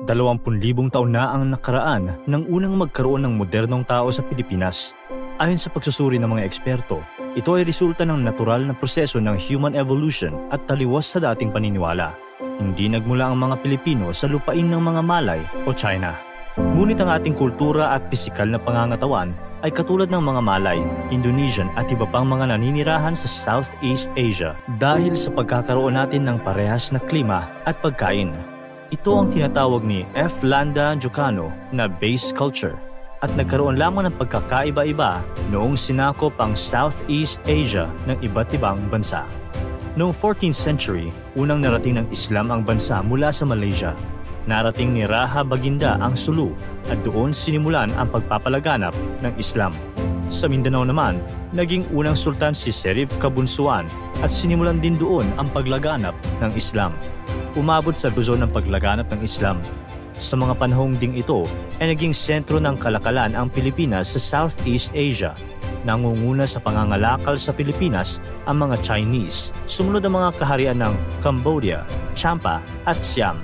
20,000 taon na ang nakaraan nang unang magkaroon ng modernong tao sa Pilipinas. Ayon sa pagsusuri ng mga eksperto, ito ay resulta ng natural na proseso ng human evolution at taliwas sa dating paniniwala. Hindi nagmula ang mga Pilipino sa lupain ng mga Malay o China. Ngunit ang ating kultura at pisikal na pangangatawan ay katulad ng mga Malay, Indonesian at iba pang mga naninirahan sa Southeast Asia dahil sa pagkakaroon natin ng parehas na klima at pagkain. Ito ang tinatawag ni F. Landa Jocano na base culture at nagkaroon lamang ng pagkakaiba-iba noong sinakop ang Southeast Asia ng iba't ibang bansa. Noong 14th century, unang narating ng Islam ang bansa mula sa Malaysia. Narating ni Raha Baginda ang Sulu at doon sinimulan ang pagpapalaganap ng Islam. Sa Mindanao naman, naging unang sultan si Serif Kabunsuan at sinimulan din doon ang paglaganap ng Islam. Umabot sa Luzon ang paglaganap ng Islam. Sa mga panahong ding ito ay naging sentro ng kalakalan ang Pilipinas sa Southeast Asia. Nangunguna sa pangangalakal sa Pilipinas ang mga Chinese. Sumunod ang mga kaharian ng Cambodia, Champa at Siam.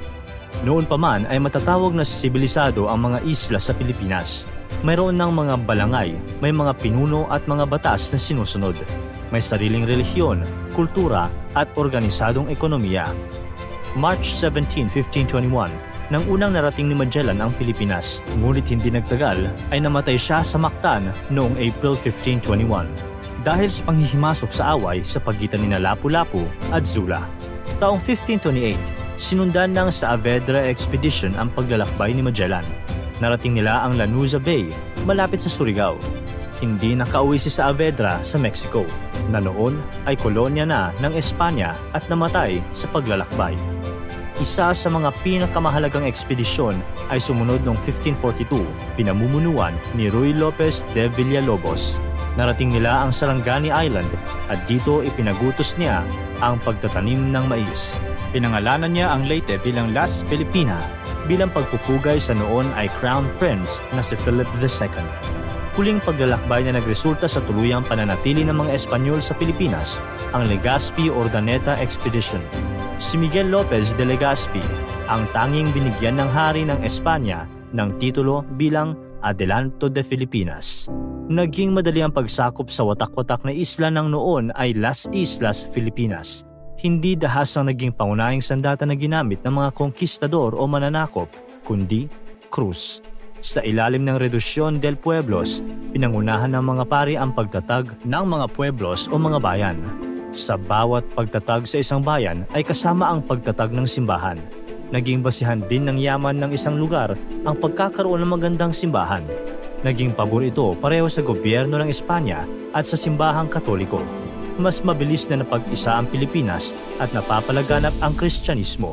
Noon pa man ay matatawag na sibilisado ang mga isla sa Pilipinas. Mayroon ng mga balangay, may mga pinuno at mga batas na sinusunod. May sariling relihiyon, kultura at organisadong ekonomiya. March 17, 1521, nang unang narating ni Magellan ang Pilipinas, ngunit hindi nagtagal ay namatay siya sa Mactan noong April 1521 dahil sa panghihimasok sa away sa pagitan ni Lapu-Lapu at Zula. Taong 1528, sinundan ng Saavedra Expedition ang paglalakbay ni Magellan. Narating nila ang Lanuza Bay, malapit sa Surigao. Hindi nakauwi si Saavedra sa Mexico, na noon ay kolonya na ng Espanya at namatay sa paglalakbay. Isa sa mga pinakamahalagang ekspedisyon ay sumunod noong 1542, pinamumunuan ni Ruy Lopez de Villalobos. Narating nila ang Sarangani Island at dito ipinagutos niya ang pagtatanim ng mais. Pinangalanan niya ang Leyte bilang Las Filipina bilang pagpupugay sa noon ay Crown Prince na si Philip II. Huling paglalakbay na nagresulta sa tuluyang pananatili ng mga Espanyol sa Pilipinas, ang Legazpi-Urdaneta Expedition. Si Miguel Lopez de Legazpi ang tanging binigyan ng hari ng Espanya ng titulo bilang Adelanto de Filipinas. Naging madali ang pagsakop sa watak-watak na isla ng noon ay Las Islas Filipinas. Hindi dahas ang naging pangunahing sandata na ginamit ng mga konkistador o mananakop, kundi krus. Sa ilalim ng Redusyon del Pueblos, pinangunahan ng mga pari ang pagtatag ng mga pueblos o mga bayan. Sa bawat pagtatag sa isang bayan ay kasama ang pagtatag ng simbahan. Naging basihan din ng yaman ng isang lugar ang pagkakaroon ng magandang simbahan. Naging pabor ito pareho sa gobyerno ng Espanya at sa simbahang Katoliko. Mas mabilis na napag-isa ang Pilipinas at napapalaganap ang Kristyanismo.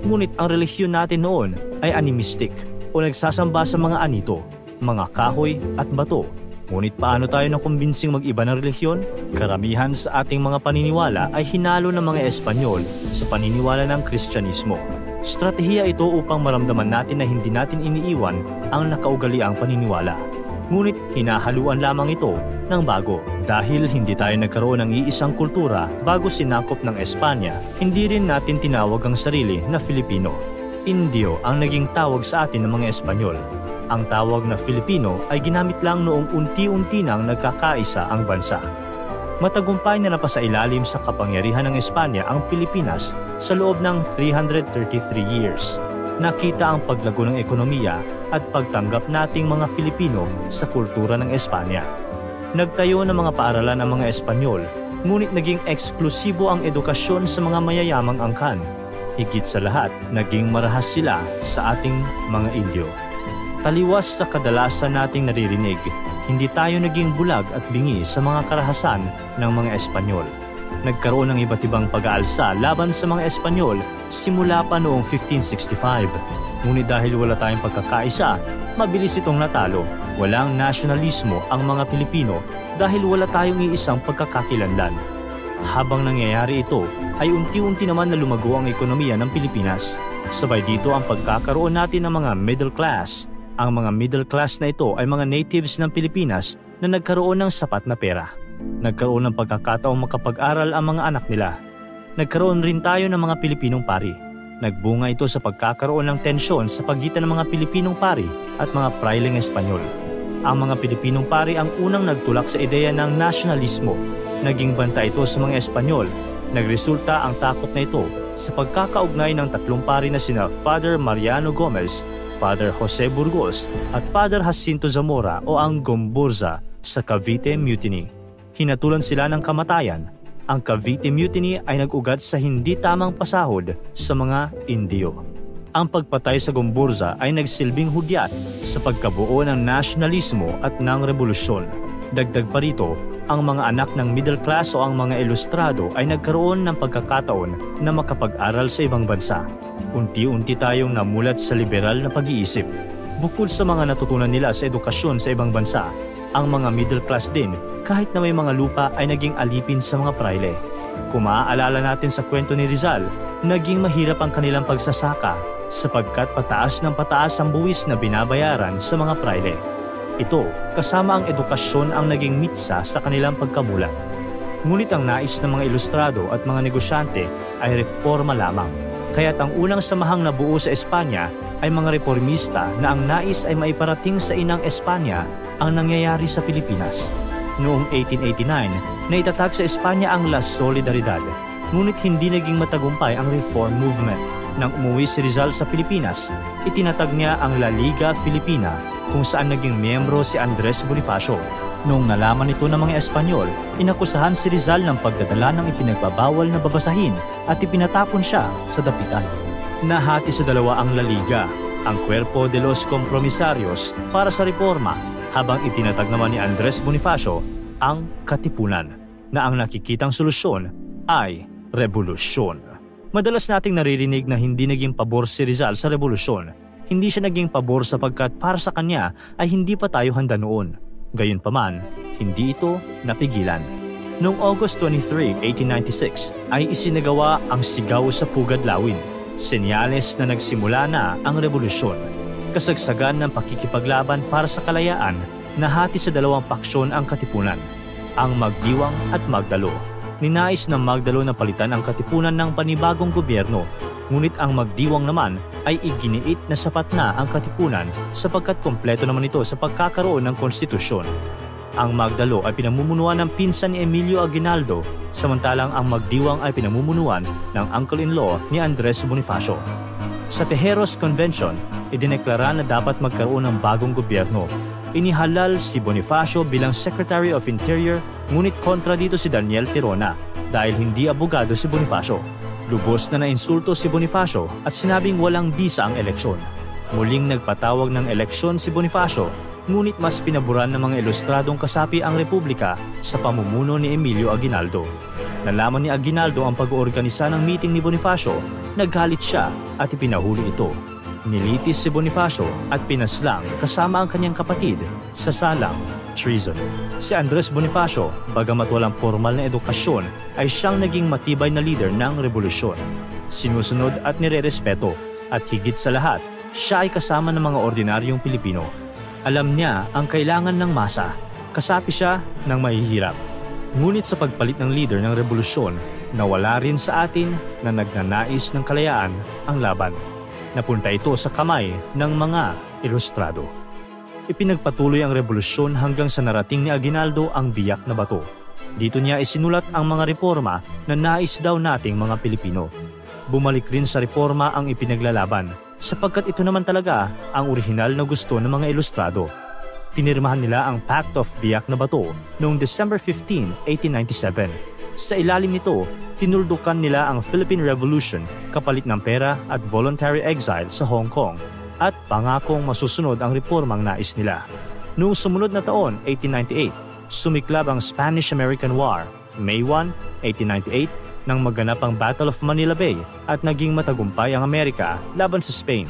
Ngunit ang relihiyon natin noon ay animistic o nagsasamba sa mga anito, mga kahoy at bato. Ngunit paano tayo nakumbinsing mag-iba ng relihiyon? Karamihan sa ating mga paniniwala ay hinalo ng mga Espanyol sa paniniwala ng Kristyanismo. Stratehiya ito upang maramdaman natin na hindi natin iniiwan ang nakaugaliang paniniwala. Ngunit hinahaluan lamang ito ng bago. Dahil hindi tayo nagkaroon ng iisang kultura bago sinakop ng Espanya, hindi rin natin tinawag ang sarili na Filipino. Indio ang naging tawag sa atin ng mga Espanyol. Ang tawag na Filipino ay ginamit lang noong unti-unti nang nagkakaisa ang bansa. Matagumpay na napasailalim sa kapangyarihan ng Espanya ang Pilipinas sa loob ng 333 years. Nakita ang paglago ng ekonomiya at pagtanggap nating mga Filipino sa kultura ng Espanya. Nagtayo ng mga paaralan ang mga Espanyol, ngunit naging eksklusibo ang edukasyon sa mga mayayamang angkan. Higit sa lahat, naging marahas sila sa ating mga Indio. Taliwas sa kadalasan nating naririnig, hindi tayo naging bulag at bingi sa mga karahasan ng mga Espanyol. Nagkaroon ng iba't ibang pag-aalsa laban sa mga Espanyol simula pa noong 1565. Ngunit dahil wala tayong pagkakaisa, mabilis itong natalo. Walang nasyonalismo ang mga Pilipino dahil wala tayong iisang pagkakakilanlan. Habang nangyayari ito, ay unti-unti naman na lumago ang ekonomiya ng Pilipinas. Sabay dito ang pagkakaroon natin ng mga middle class. Ang mga middle class na ito ay mga natives ng Pilipinas na nagkaroon ng sapat na pera. Nagkaroon ng pagkakataong makapag-aral ang mga anak nila. Nagkaroon rin tayo ng mga Pilipinong pari. Nagbunga ito sa pagkakaroon ng tensyon sa pagitan ng mga Pilipinong pari at mga praileng Espanyol. Ang mga Pilipinong pari ang unang nagtulak sa ideya ng nasyonalismo. Naging banta ito sa mga Espanyol. Nagresulta ang takot na ito sa pagkakaugnay ng tatlong pari na sina Father Mariano Gomez, Father Jose Burgos at Father Jacinto Zamora o ang Gomburza sa Cavite Mutiny. Hinatulan sila ng kamatayan. Ang Cavite Mutiny ay nag-ugat sa hindi tamang pasahod sa mga Indio. Ang pagpatay sa Gomburza ay nagsilbing hudyat sa pagkabuo ng nasyonalismo at ng revolusyon. Dagdag pa rito, ang mga anak ng middle class o ang mga ilustrado ay nagkaroon ng pagkakataon na makapag-aral sa ibang bansa. Unti-unti tayong namulat sa liberal na pag-iisip. Bukod sa mga natutunan nila sa edukasyon sa ibang bansa, ang mga middle class din, kahit na may mga lupa, ay naging alipin sa mga praile. Kung maaalala natin sa kwento ni Rizal, naging mahirap ang kanilang pagsasaka sapagkat pataas ng pataas ang buwis na binabayaran sa mga praile. Ito, kasama ang edukasyon ang naging mitsa sa kanilang pagkamulat. Ngunit ang nais ng mga ilustrado at mga negosyante ay reforma lamang. Kaya't ang unang samahang nabuo sa Espanya ay mga reformista na ang nais ay maiparating sa inang Espanya ang nangyayari sa Pilipinas. Noong 1889, naitatag sa Espanya ang La Solidaridad, ngunit hindi naging matagumpay ang reform movement. Nang umuwi si Rizal sa Pilipinas, itinatag niya ang La Liga Filipina kung saan naging miyembro si Andres Bonifacio. Noong nalaman ito ng mga Espanyol, inakusahan si Rizal ng pagdadala ng ipinagbabawal na babasahin at ipinatapon siya sa dapitan. Nahati sa dalawa ang La Liga, ang Cuerpo de los Compromisarios para sa reforma, habang itinatag naman ni Andres Bonifacio ang Katipunan, na ang nakikitang solusyon ay revolusyon. Madalas nating naririnig na hindi naging pabor si Rizal sa revolusyon. Hindi siya naging pabor sapagkat para sa kanya ay hindi pa tayo handa noon. Gayunpaman, hindi ito napigilan. Noong August 23, 1896 ay isinagawa ang Sigaw sa Pugad Lawin, senyales na nagsimula na ang revolusyon. Kasagsagan ng pakikipaglaban para sa kalayaan, nahati sa dalawang paksyon ang Katipunan, ang Magdiwang at Magdalo. Ninais ng Magdalo na palitan ang Katipunan ng panibagong gobyerno, ngunit ang Magdiwang naman ay iginiit na sapat na ang Katipunan sapagkat kompleto naman ito sa pagkakaroon ng konstitusyon. Ang Magdalo ay pinamumunuan ng pinsan ni Emilio Aguinaldo, samantalang ang Magdiwang ay pinamumunuan ng uncle-in-law ni Andres Bonifacio. Sa Tejeros Convention, idineklara na dapat magkaroon ng bagong gobyerno. Inihalal si Bonifacio bilang Secretary of Interior, ngunit kontra dito si Daniel Tirona dahil hindi abogado si Bonifacio. Lubos na nainsulto si Bonifacio at sinabing walang bisa ang eleksyon. Muling nagpatawag ng eleksyon si Bonifacio, ngunit mas pinaboran ng mga ilustradong kasapi ang Republika sa pamumuno ni Emilio Aguinaldo. Nalaman ni Aguinaldo ang pag-oorganisa ng meeting ni Bonifacio, naggalit siya at ipinahuli ito. Nilitis si Bonifacio at pinaslang kasama ang kanyang kapatid sa salang treason. Si Andres Bonifacio, bagamat walang formal na edukasyon, ay siyang naging matibay na leader ng revolusyon. Sinusunod at nirerespeto, at higit sa lahat, siya ay kasama ng mga ordinaryong Pilipino. Alam niya ang kailangan ng masa, kasapi siya ng mahihirap. Ngunit sa pagpalit ng leader ng revolusyon, nawala rin sa atin na nagnanais ng kalayaan ang laban. Napunta ito sa kamay ng mga ilustrado. Ipinagpatuloy ang revolusyon hanggang sa narating ni Aguinaldo ang Biyak na Bato. Dito niya isinulat ang mga reforma na nais daw nating mga Pilipino. Bumalik rin sa reforma ang ipinaglalaban, sapagkat ito naman talaga ang orihinal na gusto ng mga ilustrado. Pinirmahan nila ang Pact of Biak na Bato noong December 15, 1897. Sa ilalim nito, tinuldukan nila ang Philippine Revolution kapalit ng pera at voluntary exile sa Hong Kong at pangakong masusunod ang reformang nais nila. Noong sumunod na taon, 1898, sumiklab ang Spanish-American War, May 1, 1898, nang maganap ang Battle of Manila Bay at naging matagumpay ang Amerika laban sa Spain.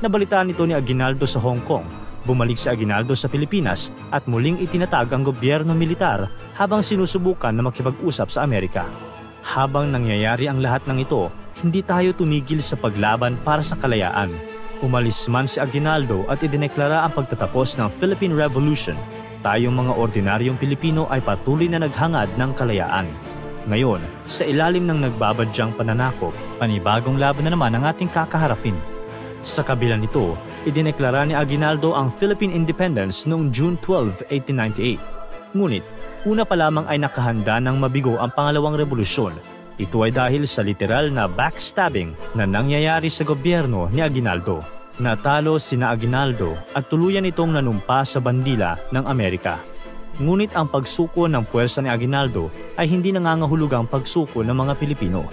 Nabalitaan ito ni Aguinaldo sa Hong Kong. Bumalik si Aguinaldo sa Pilipinas at muling itinatag ang gobyerno militar habang sinusubukan na makipag-usap sa Amerika. Habang nangyayari ang lahat ng ito, hindi tayo tumigil sa paglaban para sa kalayaan. Umalis man si Aguinaldo at idineklara ang pagtatapos ng Philippine Revolution. Tayong mga ordinaryong Pilipino ay patuloy na naghangad ng kalayaan. Ngayon, sa ilalim ng nagbabadyang pananakop, panibagong laban na naman ang ating kakaharapin. Sa kabila nito, idineklara ni Aguinaldo ang Philippine Independence noong June 12, 1898. Ngunit, una pa lamang ay nakahanda ng mabigo ang pangalawang revolusyon. Ito ay dahil sa literal na backstabbing na nangyayari sa gobyerno ni Aguinaldo. Natalo sina Aguinaldo at tuluyan itong nanumpa sa bandila ng Amerika. Ngunit ang pagsuko ng puwersa ni Aguinaldo ay hindi nangangahulugang pagsuko ng mga Pilipino.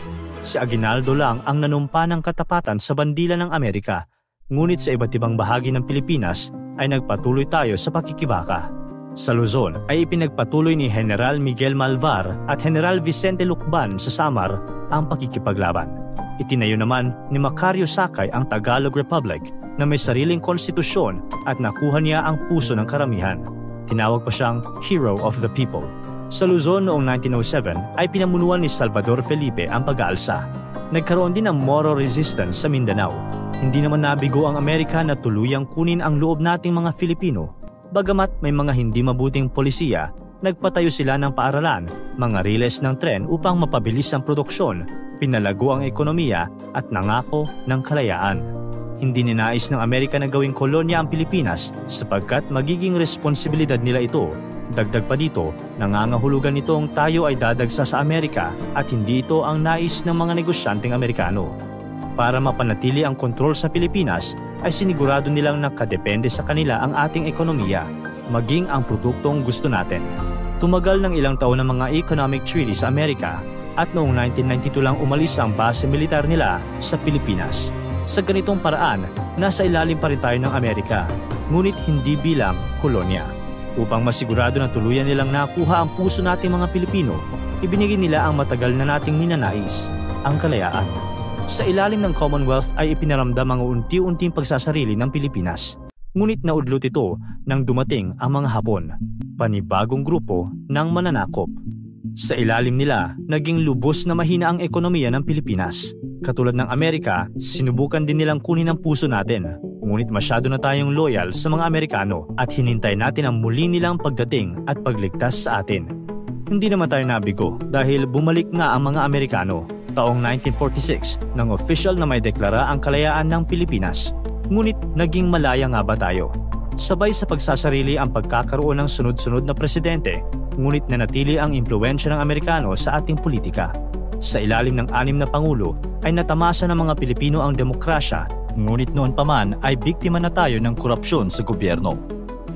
Si Aguinaldo lang ang nanumpa ng katapatan sa bandila ng Amerika. Ngunit sa iba't ibang bahagi ng Pilipinas ay nagpatuloy tayo sa pakikibaka. Sa Luzon ay ipinagpatuloy ni General Miguel Malvar at General Vicente Lucban sa Samar ang pakikipaglaban. Itinayo naman ni Macario Sakay ang Tagalog Republic na may sariling konstitusyon at nakuha niya ang puso ng karamihan. Tinawag pa siyang Hero of the People. Sa Luzon noong 1907 ay pinamunuan ni Salvador Felipe ang pag-aalsa. Nagkaroon din ng Moro resistance sa Mindanao. Hindi naman nabigo ang Amerika na tuluyang kunin ang loob nating mga Filipino. Bagamat may mga hindi mabuting polisiya, nagpatayo sila ng paaralan, mga riles ng tren upang mapabilis ang produksyon, pinalago ang ekonomiya at nangako ng kalayaan. Hindi ninais ng Amerika na gawing kolonya ang Pilipinas sapagkat magiging responsibilidad nila ito. Dagdag pa dito, nangangahulugan nitong tayo ay dadagsa sa Amerika at hindi ito ang nais ng mga negosyanteng Amerikano. Para mapanatili ang kontrol sa Pilipinas, ay sinigurado nilang nakadepende sa kanila ang ating ekonomiya, maging ang produktong gusto natin. Tumagal ng ilang taon ng mga economic treaty sa Amerika at noong 1992 lang umalis ang base militar nila sa Pilipinas. Sa ganitong paraan, nasa ilalim pa rin tayo ng Amerika, ngunit hindi bilang kolonya. Upang masigurado na tuluyan nilang nakuha ang puso nating mga Pilipino, ibinigay nila ang matagal na nating ninanais, ang kalayaan. Sa ilalim ng Commonwealth ay ipinaramdam ang unti-unting pagsasarili ng Pilipinas. Ngunit naudlot ito nang dumating ang mga Hapon, panibagong grupo ng mananakop. Sa ilalim nila, naging lubos na mahina ang ekonomiya ng Pilipinas. Katulad ng Amerika, sinubukan din nilang kunin ang puso natin. Ngunit masyado na tayong loyal sa mga Amerikano at hinintay natin ang muli nilang pagdating at pagligtas sa atin. Hindi naman tayo nabigo dahil bumalik nga ang mga Amerikano taong 1946 nang official na may deklara ang kalayaan ng Pilipinas. Ngunit naging malaya nga ba tayo? Sabay sa pagsasarili ang pagkakaroon ng sunod-sunod na presidente, ngunit nanatili ang impluwensya ng Amerikano sa ating politika. Sa ilalim ng 6 na pangulo ay natamasa ng mga Pilipino ang demokrasya, ngunit noon pa man ay biktima na tayo ng korupsyon sa gobyerno.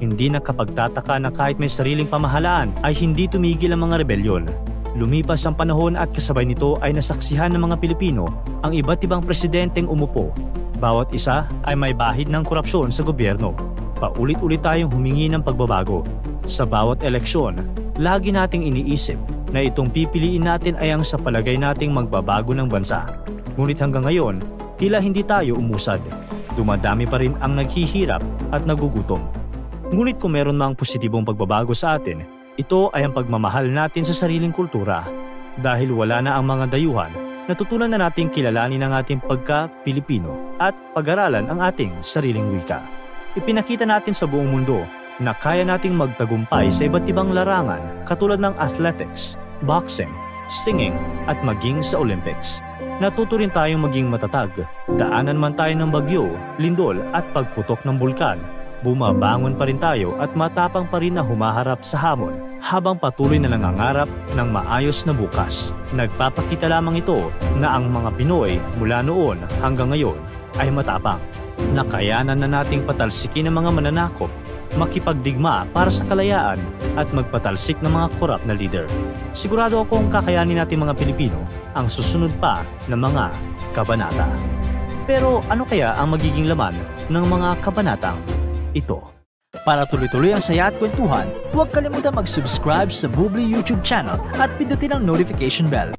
Hindi nakapagtataka na kahit may sariling pamahalaan ay hindi tumigil ang mga rebelyon. Lumipas ang panahon at kasabay nito ay nasaksihan ng mga Pilipino ang iba't ibang presidenteng umupo. Bawat isa ay may bahid ng korupsyon sa gobyerno. Paulit-ulit tayong humingi ng pagbabago. Sa bawat eleksyon, lagi nating iniisip na itong pipiliin natin ay ang sa palagay nating magbabago ng bansa. Ngunit hanggang ngayon, tila hindi tayo umusad. Dumadami pa rin ang naghihirap at nagugutom. Ngunit kung meron mang positibong pagbabago sa atin, ito ay ang pagmamahal natin sa sariling kultura. Dahil wala na ang mga dayuhan, natutunan na nating kilalanin ang ating pagka-Pilipino at pag-aralan ang ating sariling wika. Ipinakita natin sa buong mundo na kaya nating magtagumpay sa iba't ibang larangan katulad ng athletics, boxing, singing at maging sa Olympics. Natuto rin tayong maging matatag, daanan man tayo ng bagyo, lindol at pagputok ng bulkan. Bumabangon pa rin tayo at matapang pa rin na humaharap sa hamon habang patuloy na nangangarap ng maayos na bukas. Nagpapakita lamang ito na ang mga Pinoy mula noon hanggang ngayon ay matapang. Nakayanan na nating patalsikin ang mga mananakop, makipagdigma para sa kalayaan at magpatalsik ng mga korap na leader. Sigurado akong kakayanin natin mga Pilipino ang susunod pa na mga kabanata. Pero ano kaya ang magiging laman ng mga kabanatang ito? Para tuloy-tuloy ang saya at kwentuhan, huwag kalimutan mag-subscribe sa Bubbly YouTube channel at pindutin ang notification bell.